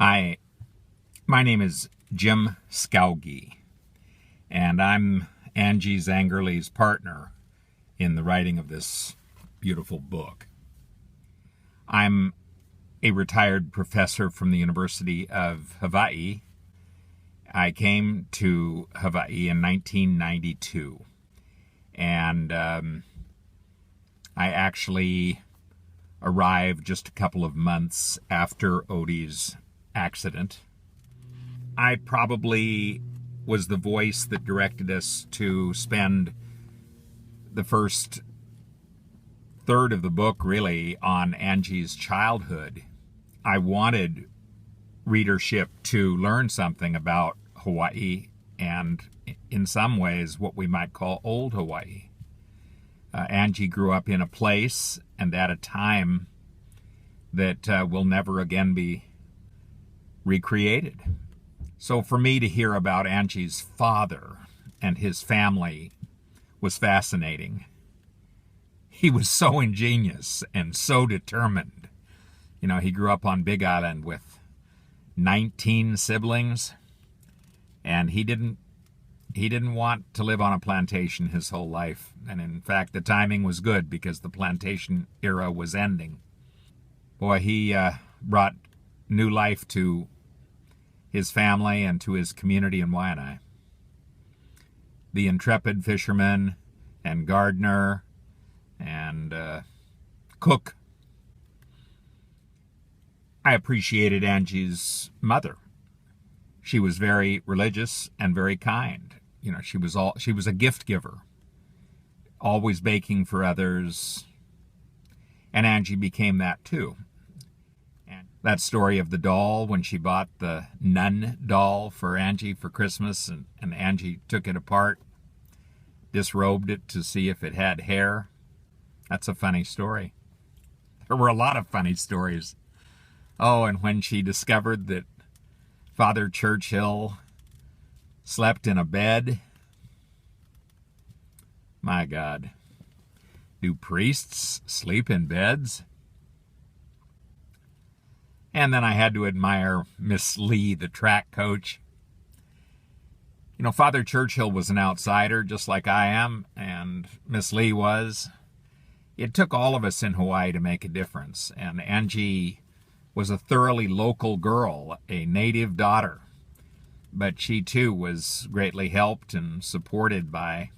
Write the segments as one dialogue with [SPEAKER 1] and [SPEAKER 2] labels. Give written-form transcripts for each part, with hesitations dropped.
[SPEAKER 1] Hi, my name is Jim Skouge, and I'm Angie Zangerly's partner in the writing of this beautiful book. I'm a retired professor from the University of Hawaii. I came to Hawaii in 1992, and I actually arrived just a couple of months after Odie's accident. I probably was the voice that directed us to spend the first third of the book really on Angie's childhood. I wanted readership to learn something about Hawaii and, in some ways, what we might call old Hawaii. Angie grew up in a place and at a time that will never again be recreated. So for me to hear about Angie's father and his family was fascinating. He was so ingenious and so determined. You know, he grew up on Big Island with 19 siblings, and he didn't want to live on a plantation his whole life. And in fact, the timing was good because the plantation era was ending. Boy, he brought new life to his family and to his community in Waianae. The intrepid fisherman and gardener and cook. I appreciated Angie's mother. She was very religious and very kind. You know, she was a gift giver, always baking for others, and Angie became that too. And that story of the doll, when she bought the nun doll for Angie for Christmas, and Angie took it apart, disrobed it to see if it had hair. That's a funny story. There were a lot of funny stories. Oh, and when she discovered that Father Churchill slept in a bed. My God. Do priests sleep in beds? And then I had to admire Miss Lee, the track coach. You know, Father Churchill was an outsider, just like I am, and Miss Lee was. It took all of us in Hawaii to make a difference, and Angie was a thoroughly local girl, a native daughter. But she, too, was greatly helped and supported by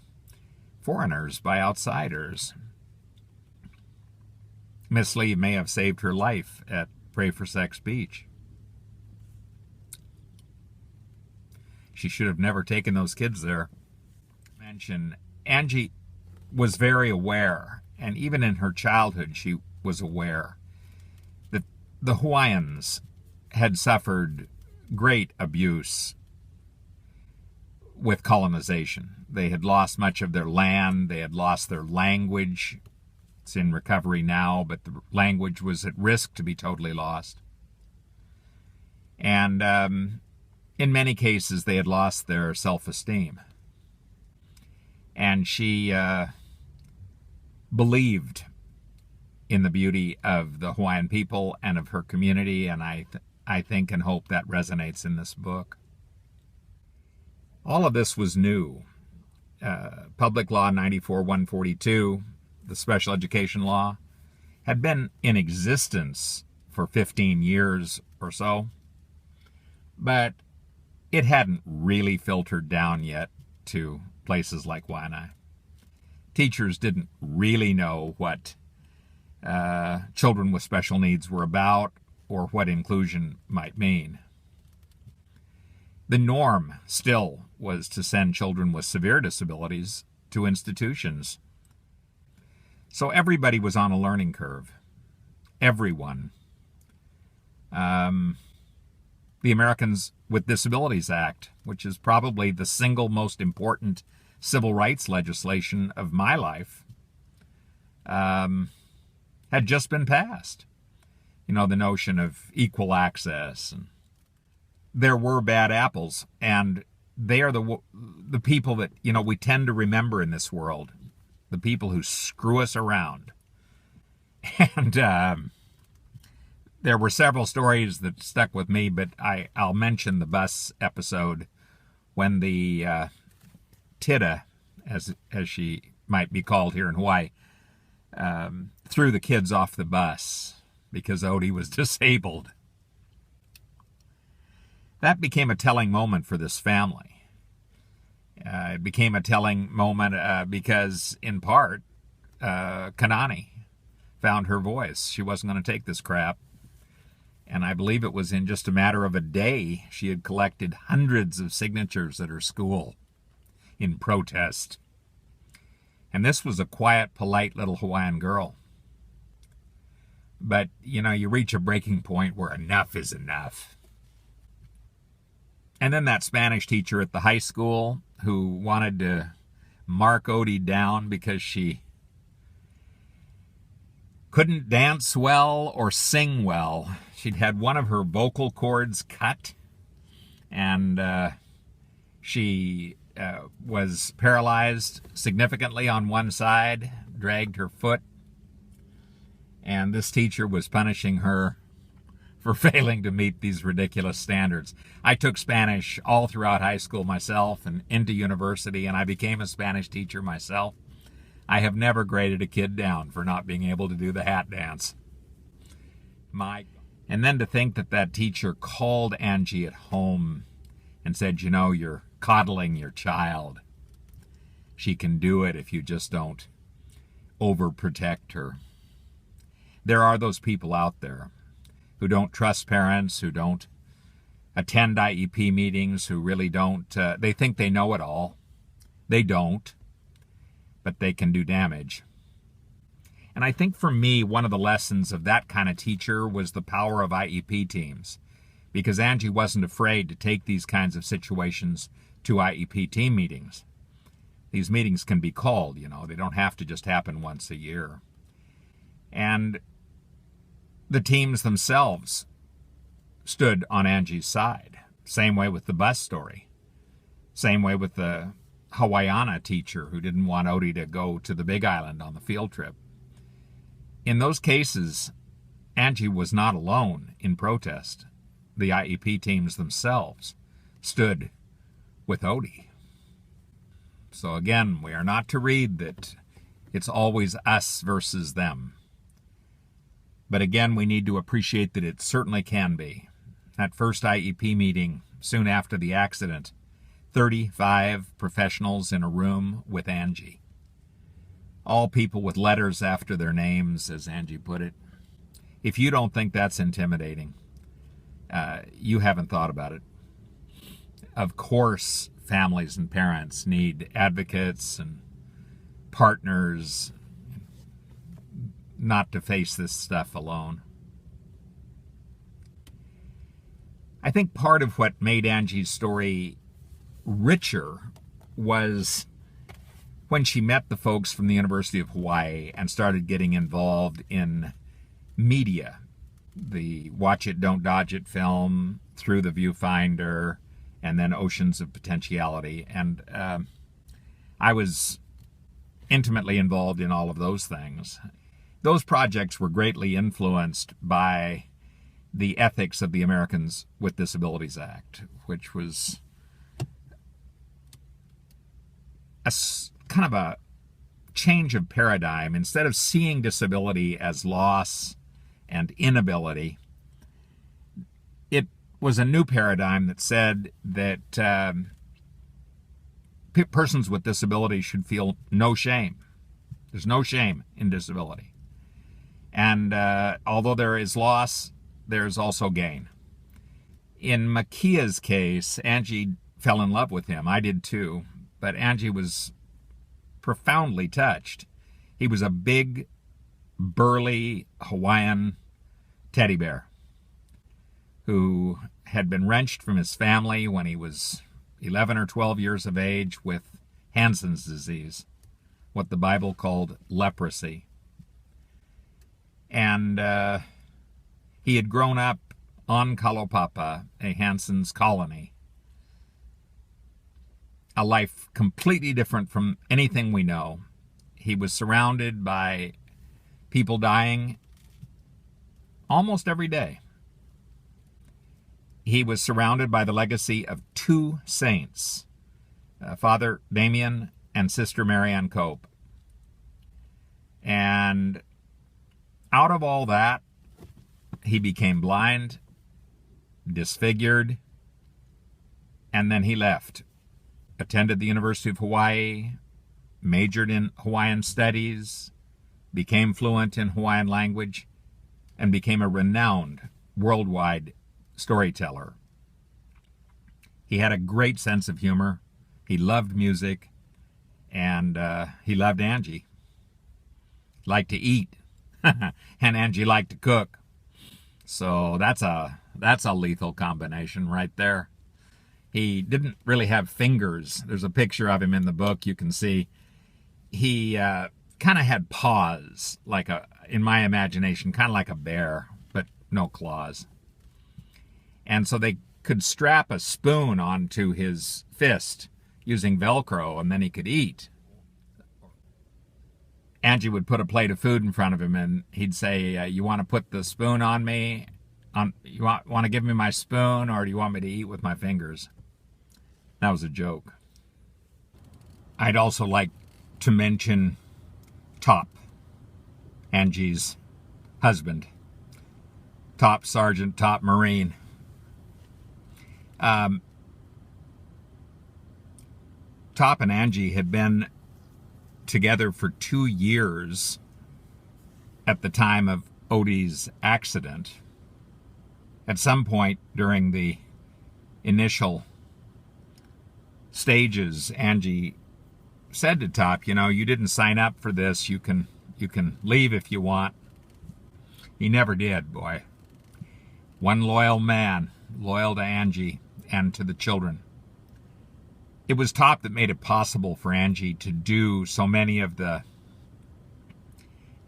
[SPEAKER 1] foreigners, by outsiders. Miss Lee may have saved her life at Pray for Sex Beach. She should have never taken those kids there. Angie was very aware, and even in her childhood she was aware, that the Hawaiians had suffered great abuse with colonization. They had lost much of their land. They had lost their language. It's in recovery now, but the language was at risk to be totally lost. And in many cases, they had lost their self-esteem. And she believed in the beauty of the Hawaiian people and of her community, and I think and hope that resonates in this book. All of this was new. Public Law 94-142, the special education law, had been in existence for 15 years or so, but it hadn't really filtered down yet to places like Waianae. Teachers didn't really know what children with special needs were about or what inclusion might mean. The norm still was to send children with severe disabilities to institutions. So everybody was on a learning curve. Everyone. The Americans with Disabilities Act, which is probably the single most important civil rights legislation of my life, had just been passed. You know, the notion of equal access. And there were bad apples, and they are the people that, you know, we tend to remember in this world, the people who screw us around. And there were several stories that stuck with me, but I'll mention the bus episode when the Tida, as she might be called here in Hawaii, threw the kids off the bus because Odie was disabled. That became a telling moment for this family. It became a telling moment because, in part, Kanani found her voice. She wasn't going to take this crap. And I believe it was in just a matter of a day, she had collected hundreds of signatures at her school in protest. And this was a quiet, polite little Hawaiian girl. But, you reach a breaking point where enough is enough. And then that Spanish teacher at the high school who wanted to mark Odie down because she couldn't dance well or sing well. She'd had one of her vocal cords cut, and she was paralyzed significantly on one side, dragged her foot, and this teacher was punishing her for failing to meet these ridiculous standards. I took Spanish all throughout high school myself and into university, and I became a Spanish teacher myself. I have never graded a kid down for not being able to do the hat dance. And then to think that teacher called Angie at home and said, you're coddling your child. She can do it if you just don't overprotect her. There are those people out there who don't trust parents, who don't attend IEP meetings, who really don't, they think they know it all. They don't, but they can do damage. And I think for me, one of the lessons of that kind of teacher was the power of IEP teams, because Angie wasn't afraid to take these kinds of situations to IEP team meetings. These meetings can be called, they don't have to just happen once a year. And the teams themselves stood on Angie's side. Same way with the bus story. Same way with the Hawaiiana teacher who didn't want Odie to go to the Big Island on the field trip. In those cases, Angie was not alone in protest. The IEP teams themselves stood with Odie. So again, we are not to read that it's always us versus them. But again, we need to appreciate that it certainly can be. That first IEP meeting, soon after the accident, 35 professionals in a room with Angie. All people with letters after their names, as Angie put it. If you don't think that's intimidating, you haven't thought about it. Of course, families and parents need advocates and partners not to face this stuff alone. I think part of what made Angie's story richer was when she met the folks from the University of Hawaii and started getting involved in media. The Watch It, Don't Dodge It film, Through the Viewfinder, and then Oceans of Potentiality. And I was intimately involved in all of those things. Those projects were greatly influenced by the ethics of the Americans with Disabilities Act, which was a kind of a change of paradigm. Instead of seeing disability as loss and inability, it was a new paradigm that said that persons with disabilities should feel no shame. There's no shame in disability. And although there is loss, there's also gain. In Makia's case, Angie fell in love with him. I did too. But Angie was profoundly touched. He was a big, burly Hawaiian teddy bear who had been wrenched from his family when he was 11 or 12 years of age with Hansen's disease, what the Bible called leprosy. And he had grown up on Kalaupapa, a Hansen's colony. A life completely different from anything we know. He was surrounded by people dying almost every day. He was surrounded by the legacy of two saints, Father Damien and Sister Marianne Cope. And out of all that, he became blind, disfigured, and then he left. Attended the University of Hawaii, majored in Hawaiian studies, became fluent in Hawaiian language, and became a renowned worldwide storyteller. He had a great sense of humor. He loved music, and he loved Angie. Liked to eat, and Angie liked to cook. So that's a lethal combination right there. He didn't really have fingers. There's a picture of him in the book. You can see he kind of had paws, like in my imagination, kind of like a bear, but no claws. And so they could strap a spoon onto his fist using Velcro, and then he could eat. Angie would put a plate of food in front of him, and he'd say, you want to put the spoon on me? You want to give me my spoon, or do you want me to eat with my fingers? That was a joke. I'd also like to mention Top, Angie's husband. Top Sergeant, Top Marine. Top and Angie had been together for 2 years at the time of Odie's accident. At some point during the initial stages, Angie said to Top, you didn't sign up for this. You can leave if you want. He never did, boy. One loyal man, loyal to Angie and to the children. It was Top that made it possible for Angie to do so many of the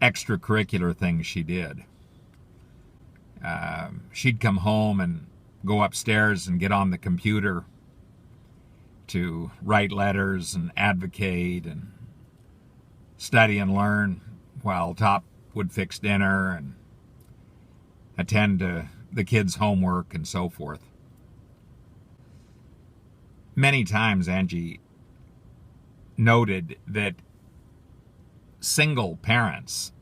[SPEAKER 1] extracurricular things she did. She'd come home and go upstairs and get on the computer to write letters and advocate and study and learn, while Top would fix dinner and attend to the kids' homework and so forth. Many times Angie noted that single parents,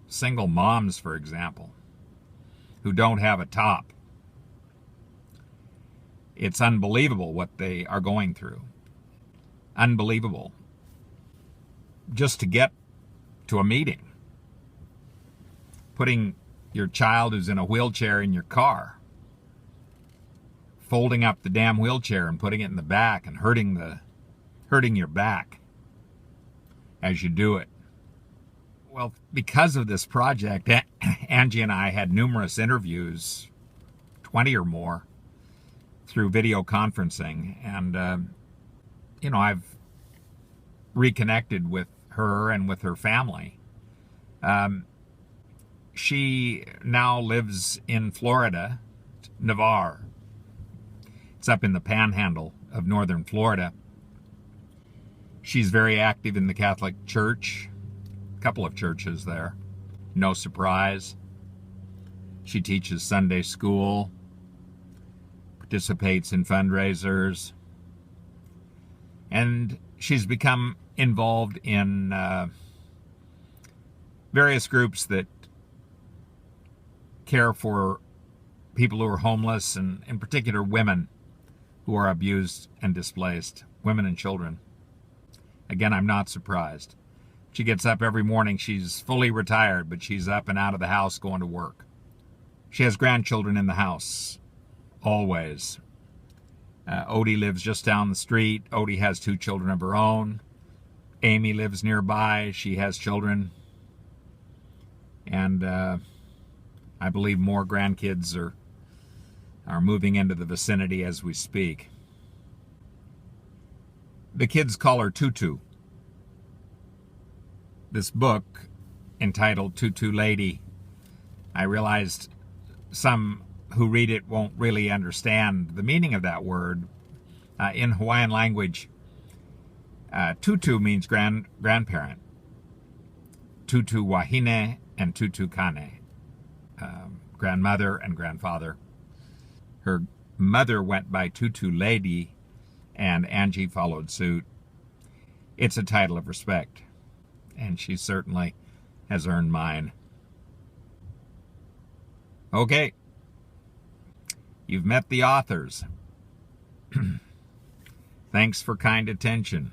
[SPEAKER 1] single moms, for example, who don't have a Top, it's unbelievable what they are going through. Unbelievable. Just to get to a meeting. Putting your child who's in a wheelchair in your car. Folding up the damn wheelchair and putting it in the back and hurting your back as you do it. Well, because of this project, Angie and I had numerous interviews, 20 or more, through video conferencing, and I've reconnected with her and with her family. She now lives in Florida, Navarre. It's up in the panhandle of northern Florida. She's very active in the Catholic Church, a couple of churches there, no surprise. She teaches Sunday school, participates in fundraisers, and she's become involved in various groups that care for people who are homeless, and in particular women who are abused and displaced, women and children. Again, I'm not surprised. She gets up every morning. She's fully retired, but she's up and out of the house going to work. She has grandchildren in the house, always. Odie lives just down the street. Odie has 2 children of her own. Amy lives nearby. She has children. And I believe more grandkids are moving into the vicinity as we speak. The kids call her Tutu. This book, entitled Tutu Lady, I realized some who read it won't really understand the meaning of that word. In Hawaiian language, Tutu means grandparent. Tutu Wahine and Tutu Kane. grandmother and grandfather. Her mother went by Tutu Lady, and Angie followed suit. It's a title of respect, and she certainly has earned mine. Okay, you've met the authors. Thanks for kind attention.